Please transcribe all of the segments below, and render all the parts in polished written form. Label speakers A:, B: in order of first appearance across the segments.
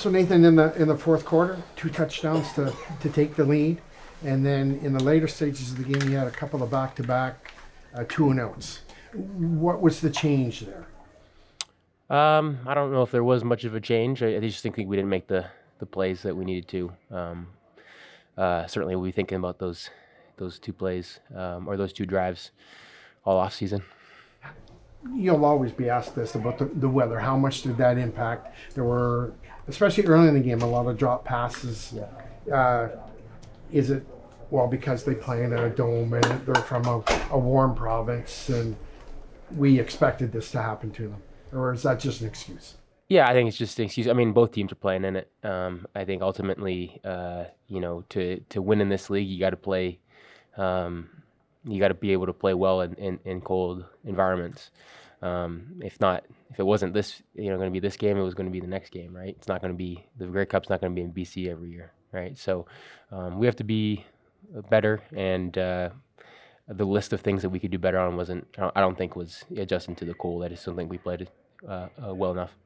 A: So Nathan, in the fourth quarter, 2 touchdowns to take the lead, and then in the later stages of the game, you had a couple of back-to-back 2-and-outs. What was the change there?
B: I don't know if there was much of a change. I just think we didn't make the plays that we needed to. Certainly, we'll be thinking about those 2 plays or those 2 drives all off season.
A: You'll always be asked this about the weather. How much did that impact? There were, especially early in the game, a lot of drop passes.
B: Yeah.
A: Is it, well, because they play in a dome and they're from a warm province and we expected this to happen to them? Or is that just an excuse?
B: Yeah, I think it's just an excuse. I mean, both teams are playing in it. I think ultimately, to win in this league, you got to play. You got to be able to play well in cold environments. If it wasn't this, going to be this game, it was going to be the next game, right? It's not going to be, the Grey Cup's not going to be in BC every year, right? So we have to be better, and the list of things that we could do better on I don't think was adjusting to the cold. I just don't think we played it well enough.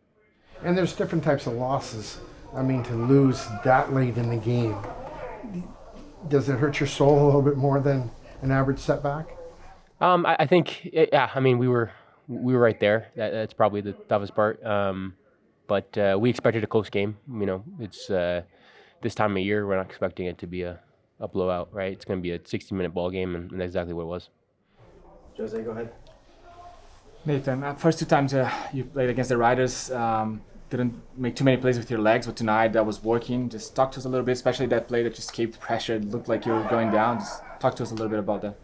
A: And there's different types of losses. I mean, to lose that late in the game, does it hurt your soul a little bit more than an average setback?
B: I think, yeah. I mean, we were right there. That's probably the toughest part. But we expected a close game. It's this time of year. We're not expecting it to be a blowout, right? It's going to be a 60-minute ball game, and that's exactly what it was.
C: Jose, go ahead.
D: Nathan, first 2 times you played against the Riders, didn't make too many plays with your legs, but tonight that was working. Just talk to us a little bit, especially that play that just escaped pressure. It looked like you were going down. Just talk to us a little bit about that.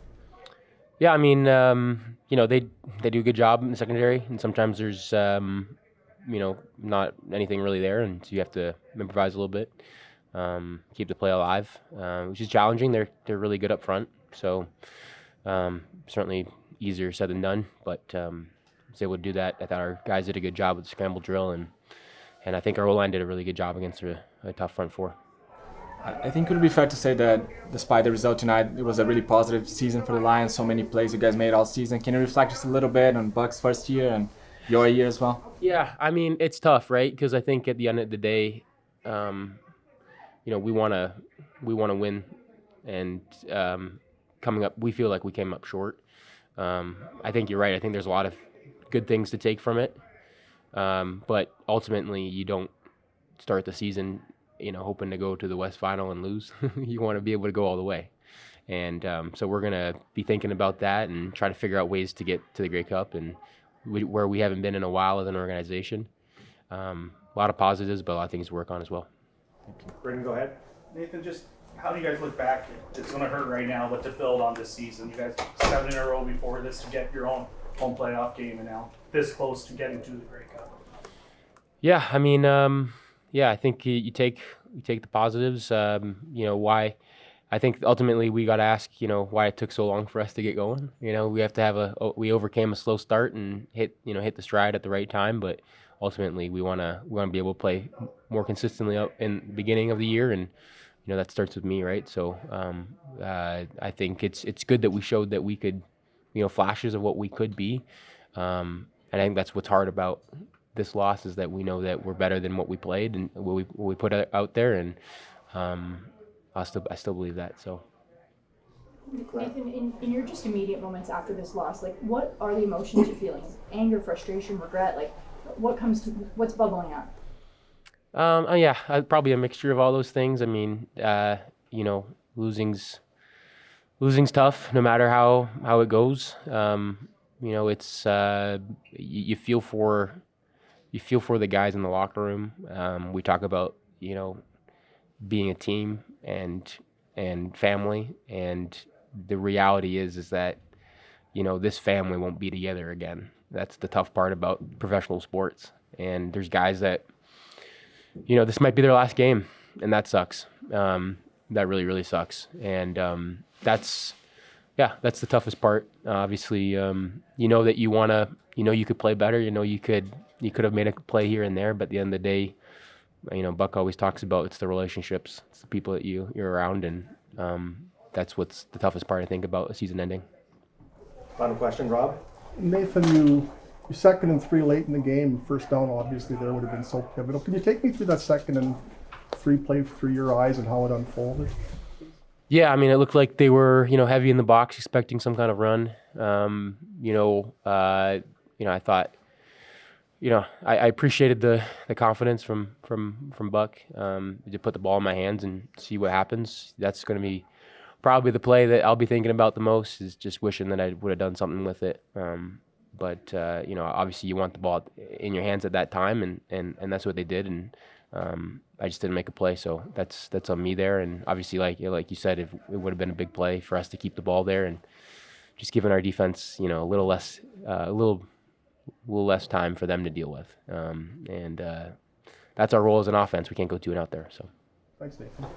B: Yeah, I mean, they do a good job in the secondary, and sometimes there's, not anything really there, and so you have to improvise a little bit, keep the play alive, which is challenging. They're really good up front, so certainly easier said than done, but was able to do that. I thought our guys did a good job with the scramble drill, and I think our O-line did a really good job against a tough front 4.
D: I think it would be fair to say that despite the result tonight, it was a really positive season for the Lions. So many plays you guys made all season. Can you reflect just a little bit on Buck's first year and your year as well?
B: Yeah, I mean, it's tough, right? Because I think at the end of the day, we want to win, and coming up, we feel like we came up short. I think you're right. I think there's a lot of good things to take from it, but ultimately, you don't start the season hoping to go to the West Final and lose. You want to be able to go all the way. And so we're going to be thinking about that and try to figure out ways to get to the Grey Cup, and where we haven't been in a while as an organization. A lot of positives, but a lot of things to work on as well.
C: Brendan, go ahead.
E: Nathan, just how do you guys look back? It's going to hurt right now, but to build on this season, you guys 7 in a row before this to get your own home playoff game, and now this close to getting to the Grey Cup.
B: Yeah, I mean, I think you take the positives. Why? I think ultimately we got to ask, why it took so long for us to get going. We have to have we overcame a slow start and hit the stride at the right time, but ultimately we want to be able to play more consistently up in the beginning of the year, and that starts with me, right? So I think it's good that we showed that we could, flashes of what we could be, and I think that's what's hard about this loss, is that we know that we're better than what we played and what we put out there, and I still believe that. So,
F: Nathan, in your just immediate moments after this loss, like, what are the emotions you're feeling? Anger, frustration, regret? Like, what's bubbling up?
B: Probably a mixture of all those things. I mean, losing's tough, no matter how it goes. It's you feel for the guys in the locker room. We talk about being a team and family, and the reality is that this family won't be together again. That's the tough part about professional sports, and there's guys that this might be their last game, and that sucks. That really, really sucks, and that's the toughest part. Obviously, that you want to, you could play better. You could have made a play here and there, but at the end of the day, Buck always talks about it's the relationships, it's the people that you're around, and that's what's the toughest part, I think, about a season ending.
C: Final question, Rob.
A: Nathan, you
G: Your 2nd and 3 late in the game, first down obviously there would have been so pivotal. Can you take me through that 2nd and 3 play through your eyes and how it unfolded?
B: Yeah, I mean, it looked like they were, heavy in the box, expecting some kind of run. I thought, I appreciated the confidence from Buck to put the ball in my hands and see what happens. That's going to be probably the play that I'll be thinking about the most, is just wishing that I would have done something with it. But obviously you want the ball in your hands at that time, and that's what they did. And I just didn't make a play, so that's on me there. And obviously, like you said, it would have been a big play for us to keep the ball there, and just giving our defense, a little less time for them to deal with. And that's our role as an offense. We can't go 2 and out there. So.
G: Thanks, Nathan.